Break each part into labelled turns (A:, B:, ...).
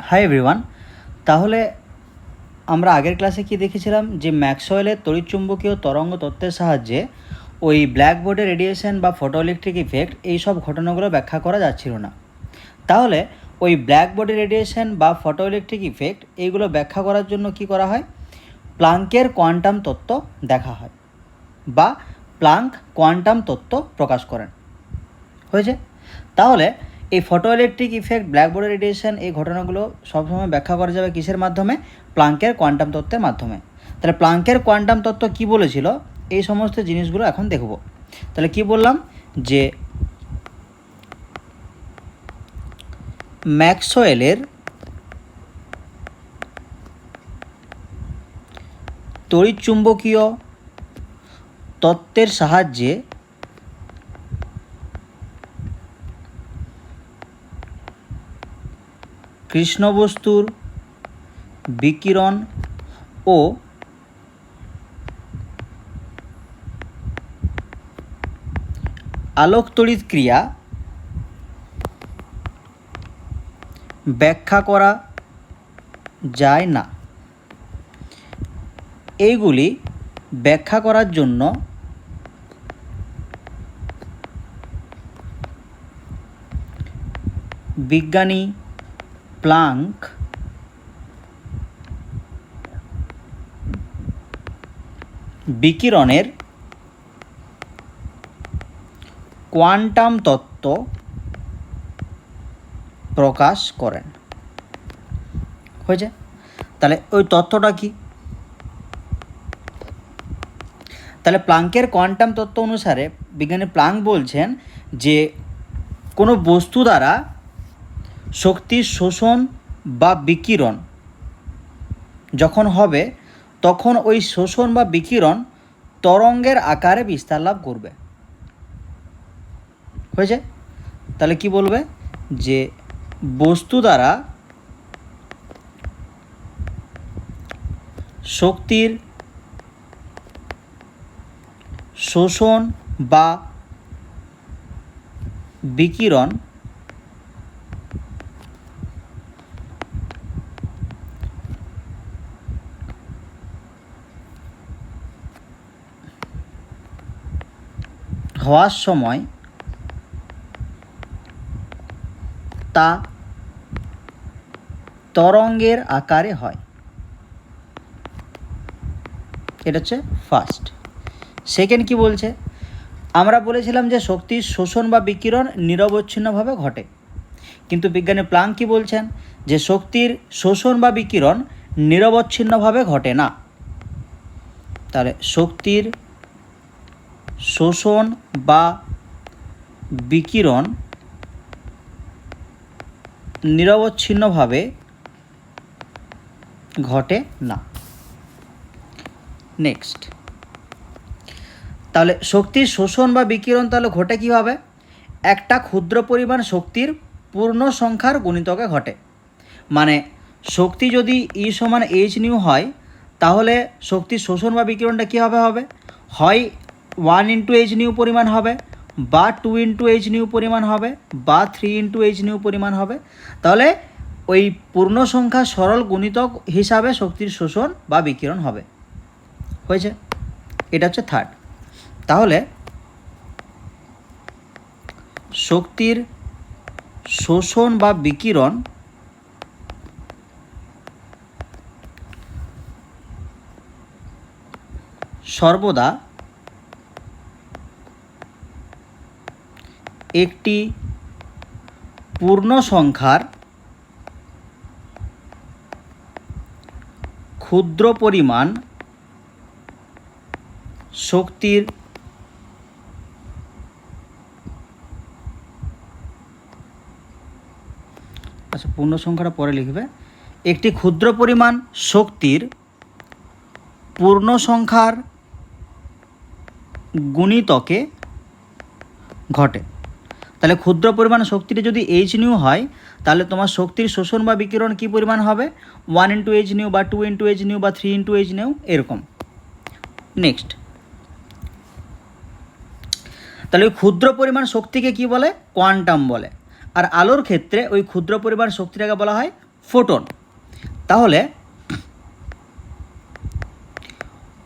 A: Hi everyone. তাহলে আমরা আগের ক্লাসে কি দেখেছিলাম যে ম্যাক্সওয়েলের তড়িৎচুম্বকীয় তরঙ্গ তত্ত্বের সাহায্যে ওই ব্ল্যাকবোর্ডের রেডিয়েশন বা ফটোইলেকট্রিক ইফেক্ট এইসব ঘটনাগুলো ব্যাখ্যা করা যাচ্ছিল না। তাহলে ওই ব্ল্যাকবোর্ডের রেডিয়েশন বা ফটোইলেকট্রিক ইফেক্ট এইগুলো ব্যাখ্যা করার জন্য কি করা হয়, প্লাঙ্কের কোয়ান্টাম তত্ত্ব দেখা হয় বা প্লাঙ্ক কোয়ান্টাম তত্ত্ব প্রকাশ করেন। হয়েছে? তাহলে এই ফটোইলেকট্রিক ইফেক্ট, ব্ল্যাকবোর্ডের রেডিয়েশন, এই ঘটনাগুলো সবসময় ব্যাখ্যা করা যাবে কিসের মাধ্যমে? প্লাঙ্কের কোয়ান্টাম তত্ত্বের মাধ্যমে। তাহলে প্লাঙ্কের কোয়ান্টাম তত্ত্ব কি বলেছিল, এই সমস্ত জিনিসগুলো এখন দেখব। তাহলে কি বললাম যে ম্যাক্সওয়েলের তড়িৎচুম্বকীয় তত্ত্বের সাহায্যে কৃষ্ণবস্তুর বিকিরণ ও আলোকতড়িৎ ক্রিয়া ব্যাখ্যা করা যায় না। এইগুলি ব্যাখ্যা করার জন্য বিজ্ঞানী প্লাঙ্ক বিকিরণের কোয়ান্টাম তত্ত্ব প্রকাশ করেন। হয়েছে? তাহলে ওই তত্ত্বটা কি? তাহলে প্লাঙ্কের কোয়ান্টাম তত্ত্ব অনুসারে বিজ্ঞানী প্লাঙ্ক বলছেন যে কোনো বস্তু দ্বারা শক্তির শোষণ বা বিকিরণ যখন হবে, তখন ওই শোষণ বা বিকিরণ তরঙ্গের আকারে বিস্তার লাভ করবে। হয়েছে? তাহলে কি বলবে যে বস্তু দ্বারা শক্তির শোষণ বা বিকিরণ হওয়ার সময় তা তরঙ্গের আকারে হয়। এটা হচ্ছে ফার্স্ট। সেকেন্ড কি বলছে? আমরা বলেছিলাম যে শক্তির শোষণ বা বিকিরণ নিরবচ্ছিন্নভাবে ঘটে, কিন্তু বিজ্ঞানী প্লাঙ্ক কি বলছেন যে শক্তির শোষণ বা বিকিরণ নিরবচ্ছিন্নভাবে ঘটে না। তাহলে শক্তির শোষণ বা বিকিরণ নিরবচ্ছিন্নভাবে ঘটে না। নেক্সট, তাহলে শক্তির শোষণ বা বিকিরণ তাহলে ঘটে কীভাবে? একটা ক্ষুদ্র পরিমাণ শক্তির পূর্ণ সংখ্যার গুণিতকে ঘটে। মানে শক্তি যদি E সমান এইচ নিউ হয়, তাহলে শক্তির শোষণ বা বিকিরণটা কীভাবে হবে? হয় 1 ইন্টু এইচ নিউ পরিমাণ হবে, বা 2 ইন্টু এইচ নিউ পরিমাণ হবে, বা 3 ইন্টু এইচ নিউ পরিমাণ হবে। তাহলে ওই পূর্ণ সংখ্যা সরল গুণিতক হিসাবে শক্তির শোষণ বা বিকিরণ হবে। হয়েছে? এটা হচ্ছে থার্ড। তাহলে শক্তির শোষণ বা বিকিরণ সর্বদা একটি পূর্ণ সংখ্যার ক্ষুদ্র পরিমাণ শক্তির পূর্ণ সংখ্যাটা পরে লিখবে। একটি ক্ষুদ্র পরিমাণ শক্তির পূর্ণ সংখ্যার গুণিতকে ঘটে। তাহলে ক্ষুদ্র পরিমাণ শক্তিটি যদি এইচ নিউ হয়, তাহলে তোমার শক্তির শোষণ বা বিকিরণ কী পরিমাণ হবে? 1 ইন্টু এইচ নিউ, বা 2 ইন্টু এইচ নিউ, বা 3 ইন্টু এইচ নিউ, এরকম। নেক্সট, তাহলে ওই ক্ষুদ্র পরিমাণ শক্তিকে কি বলে? কোয়ান্টাম বলে। আর আলোর ক্ষেত্রে ওই ক্ষুদ্র পরিমাণ শক্তিটাকে বলা হয় ফোটন। তাহলে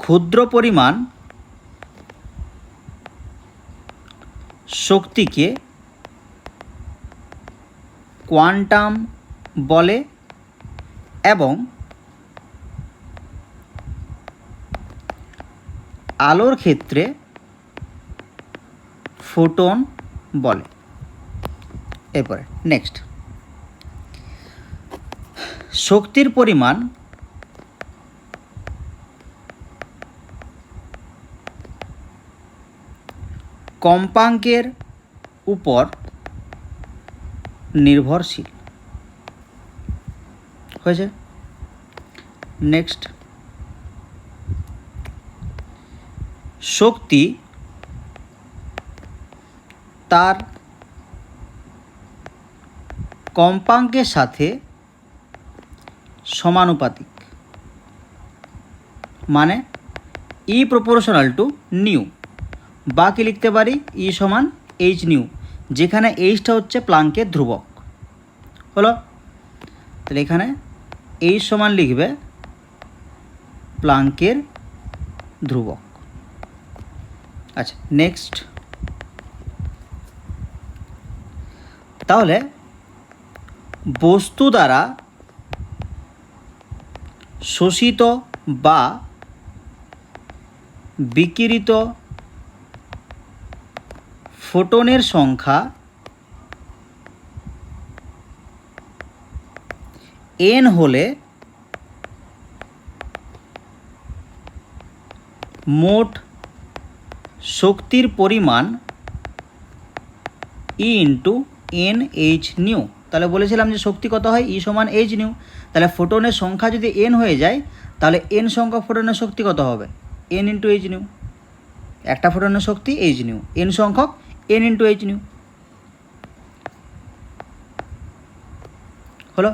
A: ক্ষুদ্র পরিমাণ শক্তিকে কোয়ান্টাম বলে এবং আলোর ক্ষেত্রে ফোটন বলে। এরপরে নেক্সট, শক্তির পরিমাণ কম্পাঙ্কের উপর নির্ভরশীল। হয়েছে। নেক্সট, শক্তি তার কম্পাঙ্কের সাথে সমানুপাতিক, মানে ই প্রপোর্শনাল টু নিউ, বা কি লিখতে পারি ই সমান এইচ নিউ, যেখানে এইচটা হচ্ছে প্লাঙ্কের ধ্রুবক। হলো, তাহলে এখানে এইচ সমান লিখবে প্লাঙ্কের ধ্রুবক। আচ্ছা নেক্সট, তাহলে বস্তু দ্বারা শোষিত বা বিকিরিত ফোটনের সংখ্যা n হলে মোট শক্তির পরিমাণ ই ইন্টু এন এইচ নিউ। তাহলে বলেছিলাম যে শক্তি কত হয়, ই সমান এইচ নিউ। তাহলে ফোটনের সংখ্যা যদি এন হয়ে যায়, তাহলে এন সংখ্যক ফোটনের শক্তি কত হবে, এন ইন্টু এইচ নিউ। একটা ফোটনের শক্তি এইচ নিউ, এন সংখ্যক এন ইন্টু এইচ নিউ। হলো,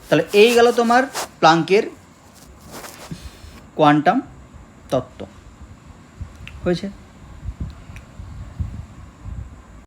A: তাহলে এই গেল তোমার প্লাঙ্কের কোয়ান্টাম তত্ত্ব। হয়েছে।